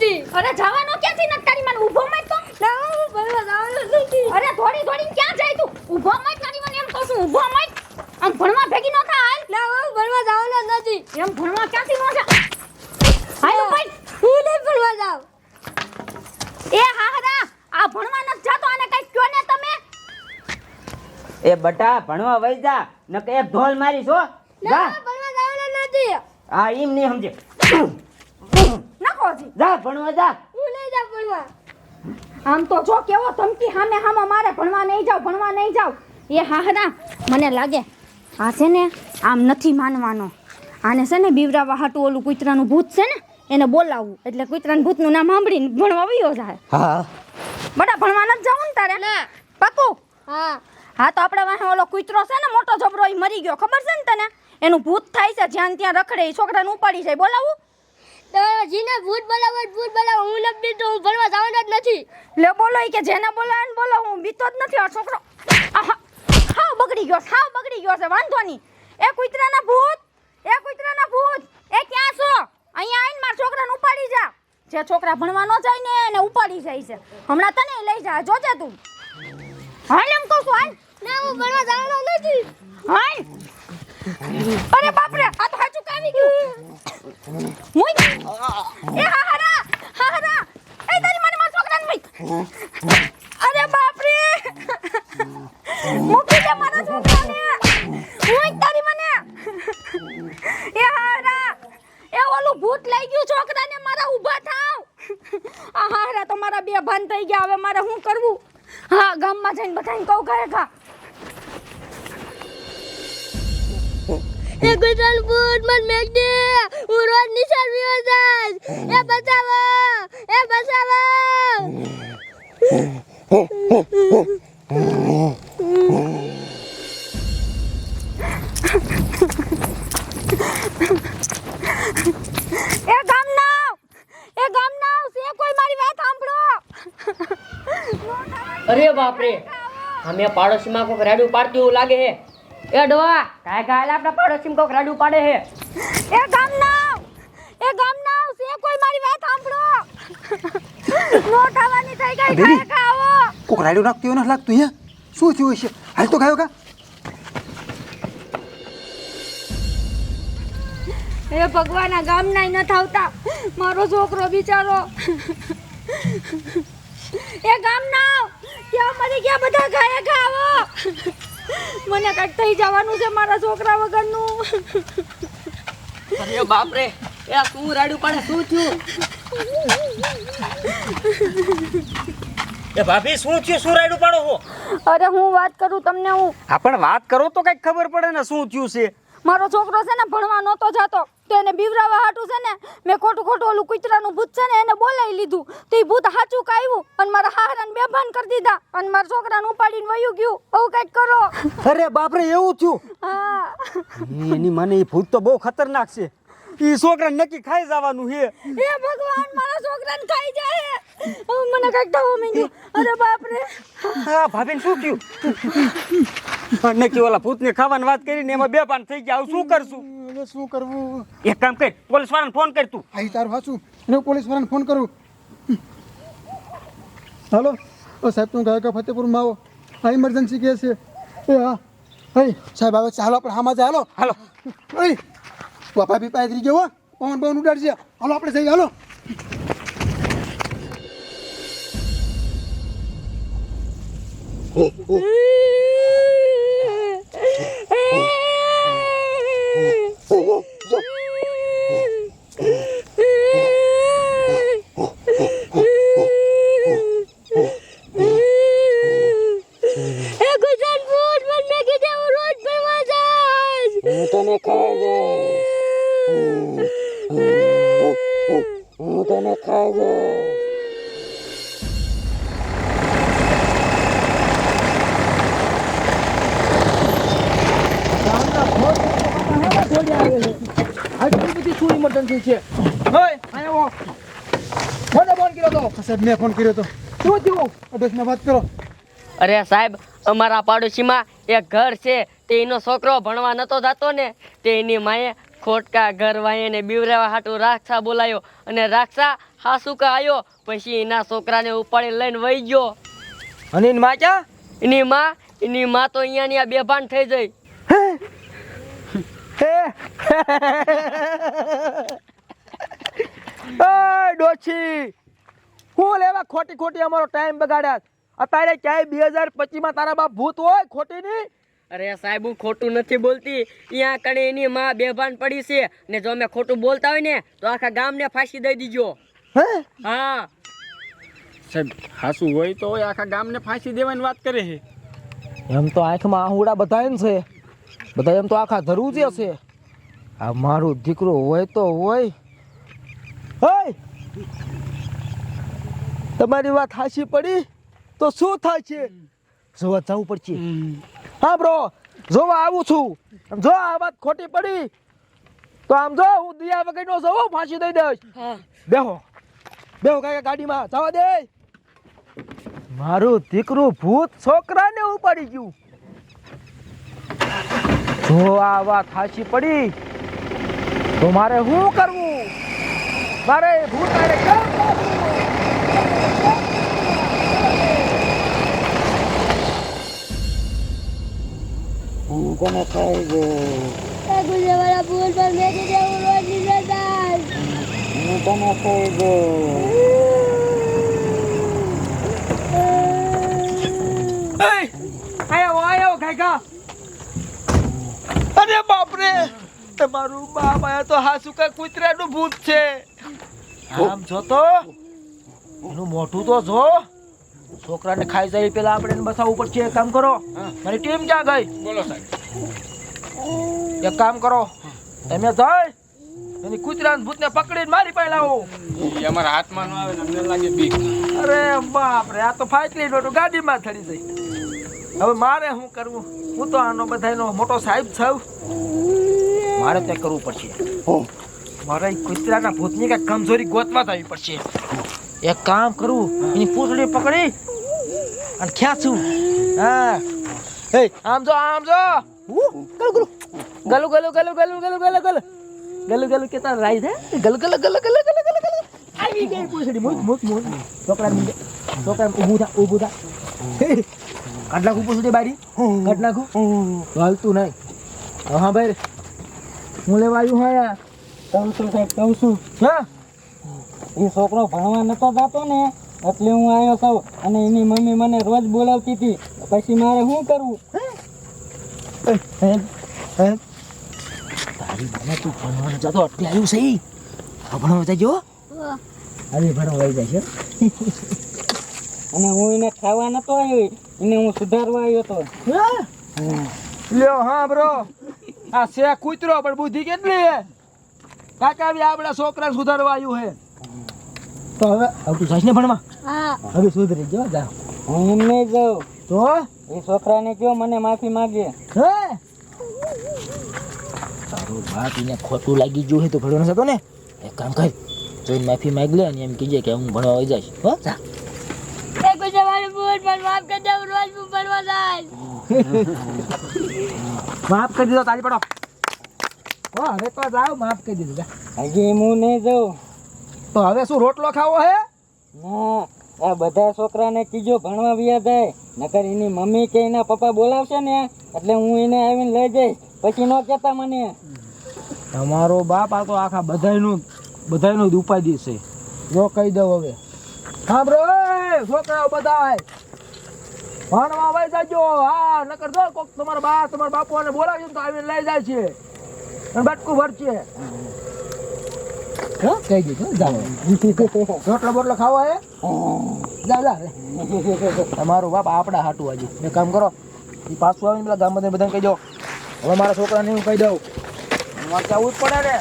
નથી. અરે જવાનો ક્યાંથી નથી તારી મને ઊભો મત તો. ના હું ભણવા જવાનો નથી. અરે થોડી ક્યાં જાય તું? ઊભો મત તારી મને એમ કહું છું ઊભો મત. આમ ભણવા ભેગી ન થા હાલ. ના હું ભણવા જવાનો નથી. એમ ભણવા ક્યાંથી ન જા? હાલ ભાઈ હું નહીં ભણવા જાઉં. એ હાહરા આ ભણવા નથી જાતો આને કઈ કયો ને તમે. એ બટા ભણવા વઈ જા નકે એક ઢોલ મારીશ હો. ના જા હું ભણવા જવાનો નથી. આ ઈમ નહીં સમજે. નખો જી. જા ભણવા જા. હું નહીં જાઉં ભણવા. આમ તો જો કેવો ધમકી સામે મારે ભણવા નહીં જાવ. એ હાહરા મને લાગે આ છે ને આમ નથી માનવાનો. આને છે ને બીવરાવા હાટુ ઓલું કૂતરાનું ભૂત છે ને એને બોલાવવું એટલે કૂતરાનું ભૂતનું નામ સાંભળીને ભણવા વયો જાય. હા બટા ભણવા નથી જવું ને તારે? ના. પાકું? હા. હા તો આપણે વાહે ઓલો કૂતરો છે ને મોટો જબરો ઈ મરી ગયો ખબર છે ને તને? એનું ભૂત થાય છે જ્યાં ત્યાં રખડે ઈ છોકરાને ઉપાડી જાય. બોલાવું? તો જીને ભૂત બોલાવો હું નથી બીતો. હું ભણવા જવાનો જ નથી. લે બોલો ઈ કે જેને બોલાવે ને બોલો હું બીતો જ નથી. આ છોકરો હાવ બગડી ગયો છે. વાંધો નહીં. એ કૂતરાના ભૂત એ ક્યાં છો? અહીંયા આવીને મારા છોકરાને ઉપાડી જા. જે છોકરા ભણવા ન જાય ને એને ઉપાડી જાય છે. હમણાં તને લઈ જા જોજે તું. હાલ એમ કહું છું હાલ. ના હું ભણવા જવાનો નથી. હાલ. અરે બાપ રે આ તો હાચું કાવી ગયું. મુઈ એ હાહરા એ તારી મને મારા છોકરાને મુઈ. અરે બાપ રે મૂકી દે મારા છોકરાને. મુઈ તારી મને એ હાહરા એ ઓલું ભૂત લઈ ગયું છોકરાને મારા ઊભા થાવ. આ હાહરા તો મારા બે ભાન થઈ ગયા. હવે મારે શું કરવું? હા ગામમાં જઈને બધાને કહું ઘરે ઘા. એ કૂતરાનું ભૂત મત મેક દે. હું રોજ નિશાળ વિયો જાઈશ. એ બચાવો. એ ગામના છે કોઈ મારી વાત સાંભળો. અરે બાપ રે અમે પાડોશીમાં કોક રાડું પાડતું એવું લાગે હે. એ ડોવા કાય કાય આપણા પાડોશીમાં કોક રાડું પાડે હે. એ ગામના છે કોઈ મારી વાત સાંભળો. નો થવાની થઈ ગઈ બેબી. ખાય ખાવો. કોક રાડ્યો નાખતો એવું નથી લાગતું અહીંયા શું થયું હશે હાલ તો ખાયો કા એ ભગવાન આ ગામના ન થાવતા મારો છોકરો બિચારો. એ ગામના ક્યાં મરી ગયા બધા ખાય ખાવો. મને કઈક થઈ જવાનું છે મારા છોકરા વગરનું. અરે બાપ રે એ આ શું રાડું પાડે શું થયું? એ ભાભી શું થયું? શું રાડ્યું પાડો છો? અરે હું વાત કરું તમને. હા પણ વાત કરો તો કઈક ખબર પડે ને શું થયું છે. મારો છોકરો છે ને ભણવા નહોતો જાતો તો એને બીવરાવા હાટું છે ને મેં ખોટું ઓલું કૂતરાનું ભૂત છે ને એને બોલાવી લીધું. તો એ ભૂત હાચું કાવ્યું અને મારા હાહરાને બેભાન કરી દીધા અને મારા છોકરાને ઉપાડીને વયું ગયું. આવું કંઈક કરો. અરે બાપરે એવું થયું હા એની મને એ ભૂત તો બહુ ખતરનાક છે ઈ છોકરા નક્કી ખાઈ જવાનું છે. હે ભગવાન મારા છોકરાને ખાઈ જાય. હવે મને કંઈક થવા માંડ્યું. અરે બાપ રે. હા ભાભીને શું થયું? નક્કી ઓલા ભૂતને ખાવાની વાત કરીને એમાં બેભાન થઈ ગયા. હવે શું કરશું? હવે શું કરવું એક કામ કર પોલીસ વાળાને ફોન કર તું. આઈ તારું સાચું હું પોલીસ વાળાને ફોન કરું. હાલો ઓ સાહેબ તું ગાયકા ફતેપુરમાં આવો આ ઇમરજન્સી કેસ છે. એ હા હઈ સાહેબ આવે ચાલો આપણે હામાં જાય હાલો ઓય બાપા બી પાયદરી ગયો હો પવન બવન ઉડાડશે હાલો આપણે જઈએ હાલો. સાહેબ મેં ફોન કર્યો તો શું થયું અડોશમાં વાત કરો. અરે સાહેબ અમારા પાડોશીમાં એક ઘર છે તે એનો છોકરો ભણવા નતો જતો ને તે એની માએ ખોટકા ઘર વાયને બીવરાવા હાટું રાક્ષા બોલાયો અને રાક્ષા હાસુકા આવ્યો પછી એના છોકરાને ઉપાડી લઈને વહી ગયો. અને એની માં ક્યાં? એની માં તો અહીંયાની આ બેભાન થઈ જઈ. ડોછી હું લેવા ખોટી ખોટી અમારો ટાઈમ બગાડ્યા. અત્યારે ક્યાંય 2025 માં તારા બાપ ભૂત હોય ખોટી ની? અરે સાહેબ હું ખોટું નથી બોલતી. અહીંયા કણે એની માં બેભાન પડી છે ને જો અમે ખોટું બોલતા હોય ને તો આખા ગામને ફાંસી દઈ દીજો. હે હા સાહેબ હાસુ હોય તો આખા ગામને ફાંસી દેવાની વાત કરે છે. એમ તો આંખમાં આહુડા બધાય છે, બધા એમ તો આખા ધરવું જ છે. આ મારું દીકરો હોય તો હોય. હોય તમારી વાત હાસી પડી તો શું થાય છે? જોવા જવું પડશે. હા બ્રો જોવા આવું છું. આમ જો આ વાત ખોટી પડી તો આમ જો હું દિયા વગરનો જવો ફાંસી દઈ દઈશ. બેહો બેહો કાકા ગાડીમાં જવા દે. મારું દીકરું ભૂત છોકરાને ઉપાડી ગયું. જો આ વાત હાચી પડી તો મારે શું કરવું? મારે ભૂત આરે કેમ કરવું? એ ગુજરવાળા ભૂલ પર મેકી દે હું રોજ નીચે જાય. આયો કાકા. અરે બાપ રે તમારું બાપ આયા તો હાસુકા કૂતરાનું ભૂત છે. આમ જો તો એનું મોઢું તો જો. છોકરાને ખાઈ જાય પેલા આપણે એને બસાવવું પડશે. એક કામ કરો, મારી ટીમ ક્યાં ગઈ? બોલો સાહેબ. એક કામ કરો, તમે જાય એની કૂતરાના ભૂતને પકડીને મારી પાસે લાવો. એ અમારા હાથમાં ન આવે ને અમને લાગે બીક. અરે બાપ રે, આ તો ફાટલી નોટો ગાડીમાં થડી જાય. હવે મારે શું કરવું? હું તો આનો બધાયનો મોટો સાહેબ છું. મારે તે કરવું પડશે. મારે ઈ કૂતરાના ભૂતની કઈ કમજોરી ગોતવા જવી પડશે. એક કામ કરું, એની પૂંછડી પકડી અને ખેંચું. હા એ આમ જો ગલુ ગલુ ગલુ ગલુ ગલુ ગલુ ગલુ ગલુ ગલુ ગલુ કેતા રાઈ છે. ગલુ ગલુ ગલુ ગલુ ગલુ ગલુ ગલુ આવી ગઈ પૂંછડી. મુક છોકરા ઊભું થા. કાઢ નાખું પૂંછડી બારી, કાઢ નાખું. હાલતું નહીં. હા ભાઈ હું લેવા આવ્યું હા. કહું છું સાહેબ, કહું છું. હા એ છોકરો ભણવા નતો જતો ને એટલે હું આવ્યો છું અને એની મમ્મી મને રોજ બોલાવતી હતી. પછી મારે શું કરવું? તારી મને તું ભણવાનું જતો એટલે આવ્યું છે. ભણવા જજો. અરે ભણવા આવી જાય છે. અને હું એને ખાવા નતો આવ્યો, એને હું સુધારવા આવ્યો હતો. લ્યો હા બ્રો, આ છે કૂતરો પણ બુદ્ધિ કેટલી હે. કાકા બી આપણા છોકરા સુધારવા આવ્યું હે. તો હવે તું જાય ને ભણવા. હા હવે સુધરી ગયો. જા હું એમ નહીં જાઉં. તો એ છોકરાને કહો મને માફી માગે. હે તારો બાપ એને ખોટું લાગી ગયું હે તો ભણવાનો હતો ને. એક કામ કર, જોઈને માફી માંગ લે અને એમ કીજે કે હું ભણવા આવી જઈશ. હો જા. એ ગુજરવાળા ભૂલ પર માફ કરી દે હું રોજ ભણવા જાય. માફ કરી દીધો તારી પડો. હો હવે તો જાવ, માફ કરી દીધું. જા. હજી હું નહીં જાઉં. તો હવે શું રોટલો ખાવો હે? ના, આ બધા છોકરાને કીજો ભણવા વ્યા જાય, નકર એની મમ્મી કે એના પપ્પા બોલાવશે ને એટલે હું એને આવીને લઈ જઈશ. પછી ન કહેતા મને. તમારો બાપ આ તો આખા બધાયનું જ ઉપાધિ છે. જો કહી દઉં હવે. હા બ્રો, છોકરાઓ બધા ભણવા વઈ જાજો. હા નકર જો કોક તમારા બાપુને બોલાવ્યું તો આવીને લઈ જાય છે અને બટકું ભરશે. હા કહી દીધું. જાઓ રોટલો બોટલો ખાવો હે? જા. તમારું બાપ આપણા હાટું હજી. એક કામ કરો, એ પાછું આવીને પેલા ગામ બધાને કહી દો. હવે મારા છોકરાને હું કહી દઉં, મારે આવું જ પડે ને.